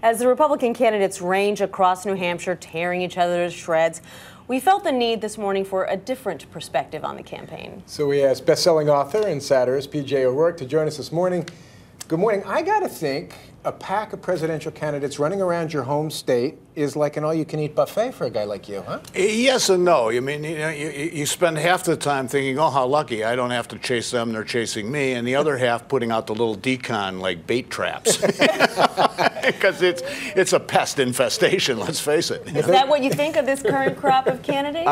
As the Republican candidates range across New Hampshire, tearing each other to shreds, we felt the need this morning for a different perspective on the campaign. So we asked best-selling author and satirist P.J. O'Rourke to join us this morning. Good morning. I got to think a pack of presidential candidates running around your home state is like an all-you-can-eat buffet for a guy like you, huh? Yes and no. I mean, you spend half the time thinking, oh, how lucky, I don't have to chase them, they're chasing me, and the other half putting out the little decon like bait traps. Because it's a pest infestation, let's face it. Is that what you think of this current crop of candidates?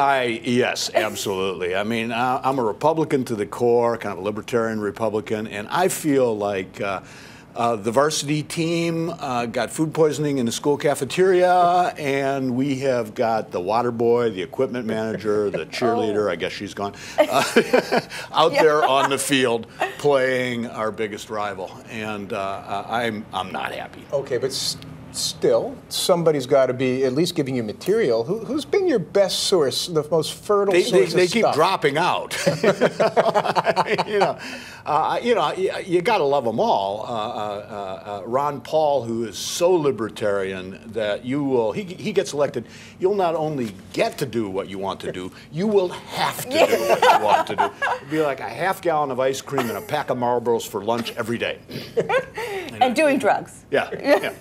Yes, absolutely. I mean, I'm a Republican to the core, kind of a libertarian Republican, and I feel like the varsity team got food poisoning in the school cafeteria, and we have got the water boy, the equipment manager, the cheerleader, I guess she's gone, out there on the field playing our biggest rival, and I'm not happy. Okay, but still, somebody's got to be at least giving you material. Who's been your best source, the most fertile source of stuff? They keep dropping out. You got to love them all. Ron Paul, who is so libertarian that you will, he gets elected, you'll not only get to do what you want to do, you will have to do what you want to do. It'd be like a half gallon of ice cream and a pack of Marlboros for lunch every day. And doing drugs. Yeah.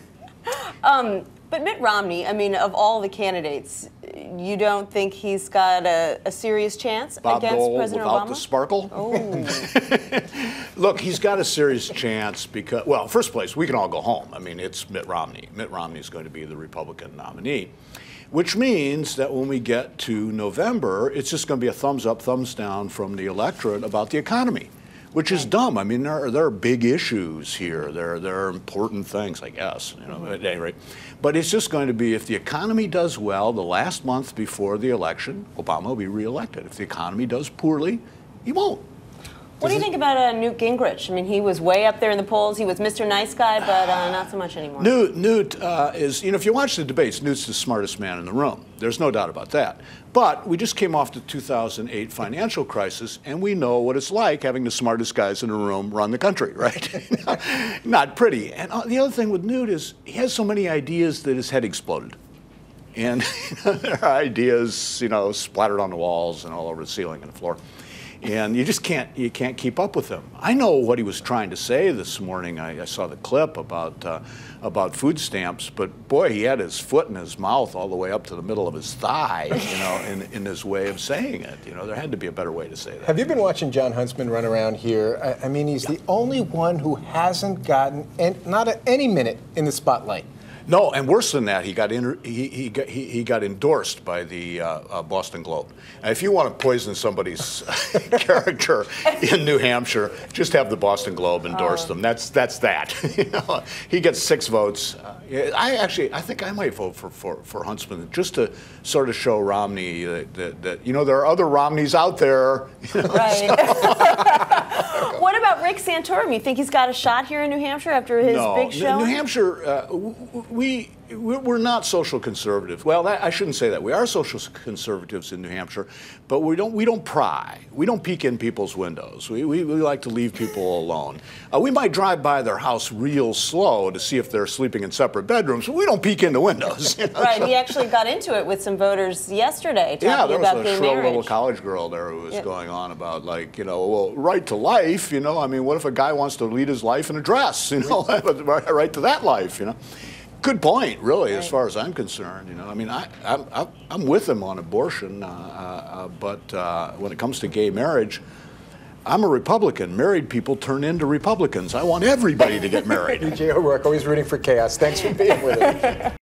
But Mitt Romney, I mean, of all the candidates, you don't think he's got a serious chance against President without Obama? the sparkle? Oh. Look, he's got a serious chance because, well, first place, we can all go home. I mean, it's Mitt Romney. Mitt Romney is going to be the Republican nominee, which means that when we get to November, it's just going to be a thumbs up, thumbs down from the electorate about the economy. Which is dumb. I mean, there are big issues here. There are important things, I guess, at any rate. But it's just going to be, if the economy does well the last month before the election, Obama will be reelected. If the economy does poorly, he won't. What do you think about Newt Gingrich? I mean, he was way up there in the polls. He was Mr. Nice Guy, but not so much anymore. Newt is, if you watch the debates, Newt's the smartest man in the room. There's no doubt about that. But we just came off the 2008 financial crisis, and we know what it's like having the smartest guys in the room run the country, right? Not pretty. And the other thing with Newt is he has so many ideas that his head exploded. And there are ideas, splattered on the walls and all over the ceiling and the floor. And you just can't keep up with him. I know what he was trying to say this morning. I saw the clip about food stamps, but boy, he had his foot in his mouth all the way up to the middle of his thigh, in his way of saying it. There had to be a better way to say that. Have you been watching John Huntsman run around here? I mean, he's the only one who hasn't gotten not any minute in the spotlight. No, and worse than that, he got endorsed by the Boston Globe. Now, if you want to poison somebody's character in New Hampshire, just have the Boston Globe endorse them. That's that. He gets 6 votes. I think I might vote for Huntsman just to sort of show Romney that there are other Romneys out there. Right. What about Rick Santorum? You think he's got a shot here in New Hampshire after his big show? New Hampshire, we're not social conservative. Well, I shouldn't say that. We are social conservatives in New Hampshire, but we don't pry. We don't peek in people's windows. We like to leave people alone. We might drive by their house real slow to see if they're sleeping in separate bedrooms, but we don't peek in the windows. Right. He actually got into it with some voters yesterday, talking there was about a gay shrill marriage. little college girl there who was going on about, like, well, right to life. I mean, what if a guy wants to lead his life in a dress? Right to that life. Good point, really, as far as I'm concerned. I mean, I'm with him on abortion, but when it comes to gay marriage, I'm a Republican. Married people turn into Republicans. I want everybody to get married. P.J. O'Rourke, always rooting for chaos. Thanks for being with us.